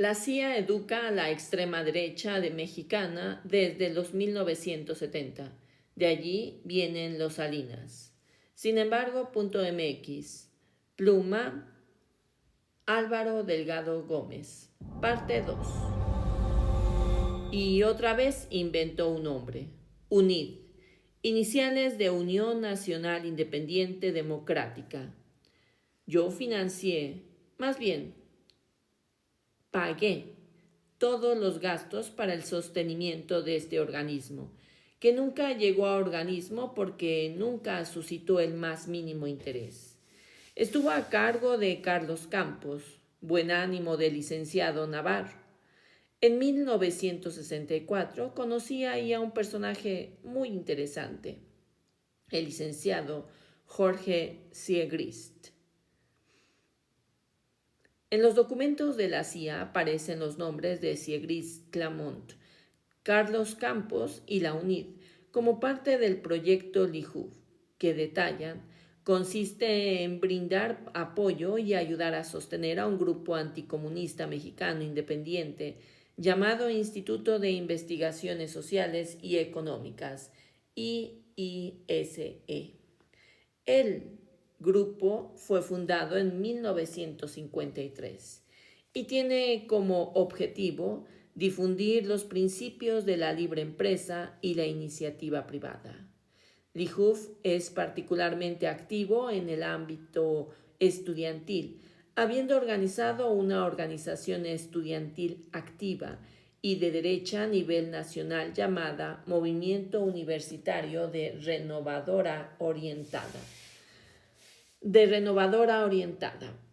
La CIA educa a la extrema derecha de mexicana desde los 1970. De allí vienen los Salinas. Sin embargo, .mx. Pluma, Álvaro Delgado Gómez. Parte 2. Y otra vez inventó un nombre. UNID. Iniciales de Unión Nacional Independiente Democrática. Yo financié, más bien, pagué todos los gastos para el sostenimiento de este organismo, que nunca llegó a organismo porque nunca suscitó el más mínimo interés. Estuvo a cargo de Carlos Campos, buen ánimo del licenciado Navarro. En 1964 conocí ahí a un personaje muy interesante, el licenciado Jorge Siegrist. En los documentos de la CIA aparecen los nombres de Siegrist Clamont, Carlos Campos y la UNID como parte del proyecto LIJUV, que detallan consiste en brindar apoyo y ayudar a sostener a un grupo anticomunista mexicano independiente llamado Instituto de Investigaciones Sociales y Económicas, IISE. El grupo fue fundado en 1953 y tiene como objetivo difundir los principios de la libre empresa y la iniciativa privada. LIJUV es particularmente activo en el ámbito estudiantil, habiendo organizado una organización estudiantil activa y de derecha a nivel nacional llamada Movimiento Universitario de Renovadora Orientada.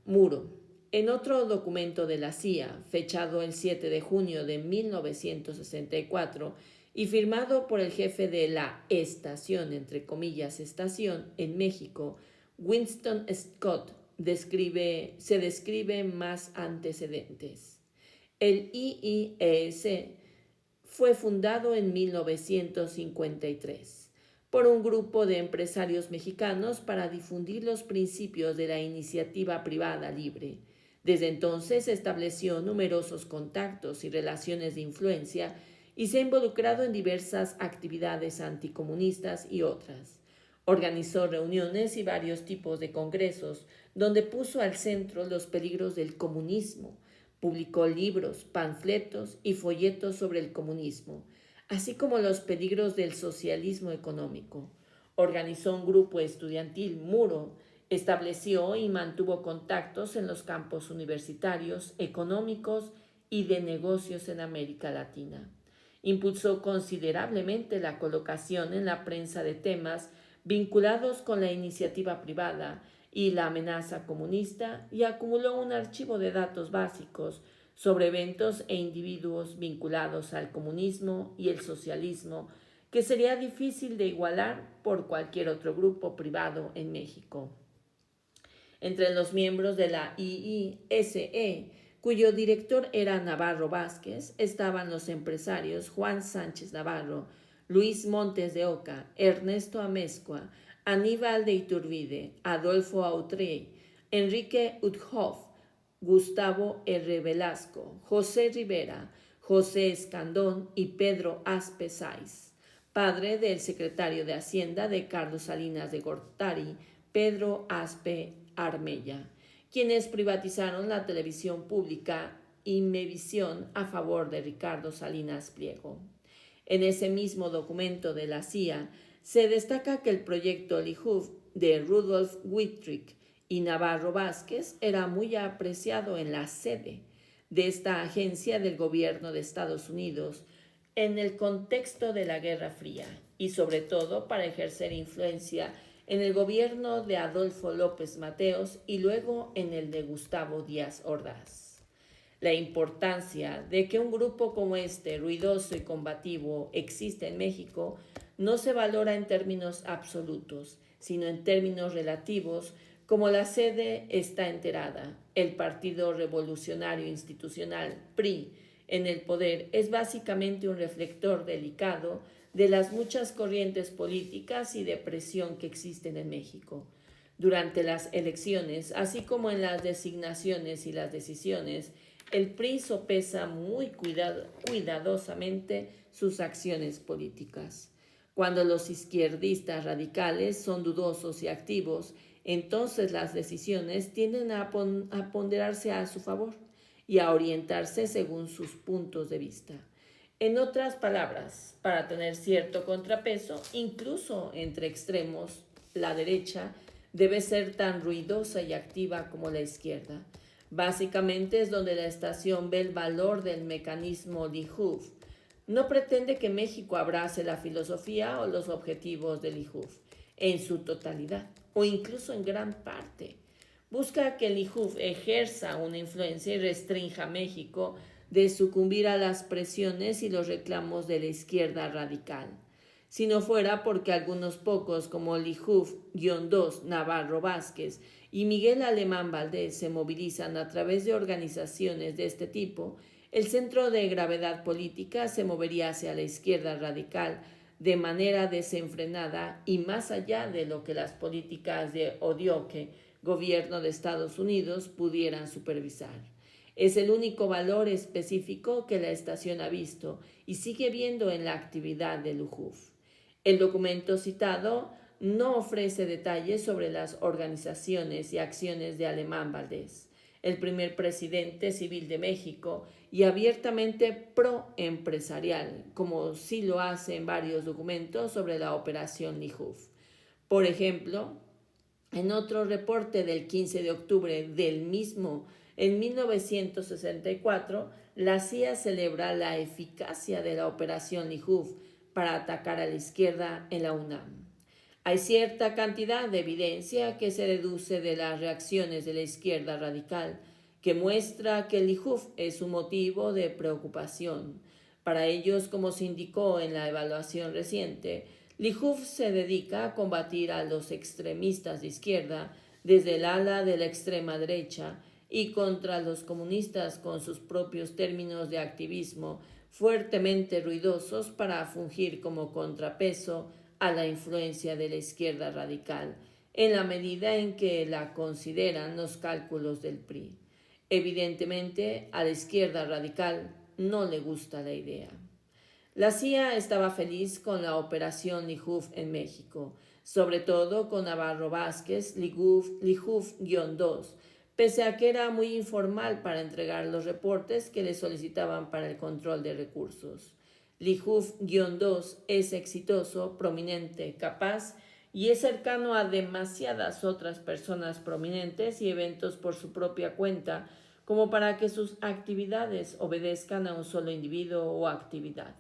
Muro. En otro documento de la CIA, fechado el 7 de junio de 1964 y firmado por el jefe de la estación, entre comillas, estación, en México, Winston Scott, se describe más antecedentes. El IIES fue fundado en 1953 por un grupo de empresarios mexicanos para difundir los principios de la iniciativa privada libre. Desde entonces estableció numerosos contactos y relaciones de influencia y se ha involucrado en diversas actividades anticomunistas y otras. Organizó reuniones y varios tipos de congresos donde puso al centro los peligros del comunismo. Publicó libros, panfletos y folletos sobre el comunismo, así como los peligros del socialismo económico. Organizó un grupo estudiantil Muro, estableció y mantuvo contactos en los campos universitarios, económicos y de negocios en América Latina. Impulsó considerablemente la colocación en la prensa de temas vinculados con la iniciativa privada y la amenaza comunista y acumuló un archivo de datos básicos sobre eventos e individuos vinculados al comunismo y el socialismo que sería difícil de igualar por cualquier otro grupo privado en México. Entre los miembros de la IISE, cuyo director era Navarro Vázquez, estaban los empresarios Juan Sánchez Navarro, Luis Montes de Oca, Ernesto Amezcua, Aníbal de Iturbide, Adolfo Autrey, Enrique Uthoff, Gustavo R. Velasco, José Rivera, José Escandón y Pedro Aspe Sáiz, padre del secretario de Hacienda de Carlos Salinas de Gortari, Pedro Aspe Armella, quienes privatizaron la televisión pública Imevisión a favor de Ricardo Salinas Pliego. En ese mismo documento de la CIA se destaca que el proyecto LIJUV de Rudolf Wittrich y Navarro Vázquez era muy apreciado en la sede de esta agencia del gobierno de Estados Unidos en el contexto de la Guerra Fría y sobre todo para ejercer influencia en el gobierno de Adolfo López Mateos y luego en el de Gustavo Díaz Ordaz. La importancia de que un grupo como este, ruidoso y combativo, existe en México, no se valora en términos absolutos, sino en términos relativos, como la sede está enterada. El Partido Revolucionario Institucional, PRI, en el poder es básicamente un reflector delicado de las muchas corrientes políticas y de presión que existen en México. Durante las elecciones, así como en las designaciones y las decisiones, el PRI sopesa muy cuidadosamente sus acciones políticas. Cuando los izquierdistas radicales son dudosos y activos, entonces las decisiones tienden a ponderarse a su favor y a orientarse según sus puntos de vista. En otras palabras, para tener cierto contrapeso, incluso entre extremos, la derecha debe ser tan ruidosa y activa como la izquierda. Básicamente es donde la estación ve el valor del mecanismo Lijuf. No pretende que México abrace la filosofía o los objetivos de Lijuf en su totalidad o incluso en gran parte. Busca que Lijuf ejerza una influencia y restrinja a México de sucumbir a las presiones y los reclamos de la izquierda radical. Si no fuera porque algunos pocos como Lijuf-2, Navarro Vázquez y Miguel Alemán Valdés se movilizan a través de organizaciones de este tipo, el centro de gravedad política se movería hacia la izquierda radical de manera desenfrenada y más allá de lo que las políticas de Odioque, gobierno de Estados Unidos, pudieran supervisar. Es el único valor específico que la estación ha visto y sigue viendo en la actividad de Lijuf. El documento citado no ofrece detalles sobre las organizaciones y acciones de Alemán Valdés, el primer presidente civil de México y abiertamente pro-empresarial, como sí lo hace en varios documentos sobre la operación Lijuf. Por ejemplo, en otro reporte del 15 de octubre del mismo, en 1964, la CIA celebra la eficacia de la operación Lijuf para atacar a la izquierda en la UNAM. Hay cierta cantidad de evidencia que se deduce de las reacciones de la izquierda radical, que muestra que el Lijuf es un motivo de preocupación. Para ellos, como se indicó en la evaluación reciente, Lijuf se dedica a combatir a los extremistas de izquierda desde el ala de la extrema derecha y contra los comunistas con sus propios términos de activismo fuertemente ruidosos para fungir como contrapeso a la influencia de la izquierda radical, en la medida en que la consideran los cálculos del PRI. Evidentemente, a la izquierda radical no le gusta la idea. La CIA estaba feliz con la operación Lijuf en México, sobre todo con Navarro Vázquez, Lijuf-2, pese a que era muy informal para entregar los reportes que le solicitaban para el control de recursos. Lijuf-2 es exitoso, prominente, capaz y es cercano a demasiadas otras personas prominentes y eventos por su propia cuenta como para que sus actividades obedezcan a un solo individuo o actividad.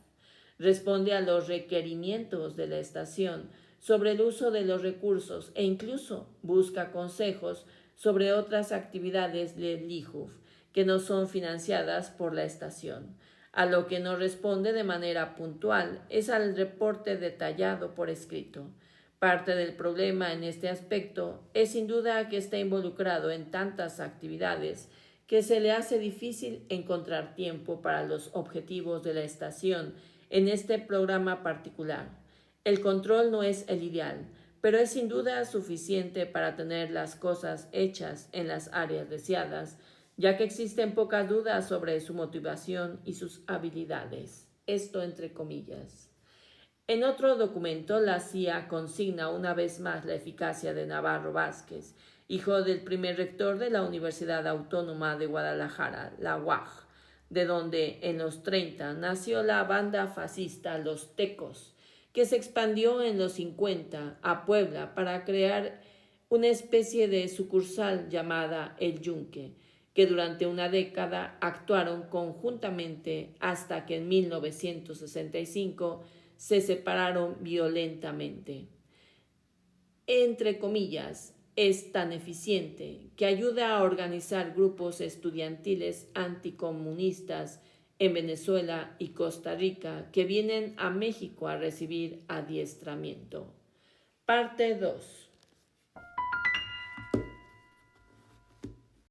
Responde a los requerimientos de la estación sobre el uso de los recursos e incluso busca consejos sobre otras actividades de Lijuf que no son financiadas por la estación. A lo que no responde de manera puntual es al reporte detallado por escrito. Parte del problema en este aspecto es sin duda que está involucrado en tantas actividades que se le hace difícil encontrar tiempo para los objetivos de la estación en este programa particular. El control no es el ideal, pero es sin duda suficiente para tener las cosas hechas en las áreas deseadas, ya que existen pocas dudas sobre su motivación y sus habilidades. Esto entre comillas. En otro documento, la CIA consigna una vez más la eficacia de Navarro Vázquez, hijo del primer rector de la Universidad Autónoma de Guadalajara, la UAG, de donde en los 30 nació la banda fascista Los Tecos, que se expandió en los 50 a Puebla para crear una especie de sucursal llamada El Yunque, que durante una década actuaron conjuntamente hasta que en 1965 se separaron violentamente. Entre comillas, es tan eficiente que ayuda a organizar grupos estudiantiles anticomunistas en Venezuela y Costa Rica que vienen a México a recibir adiestramiento. Parte 2.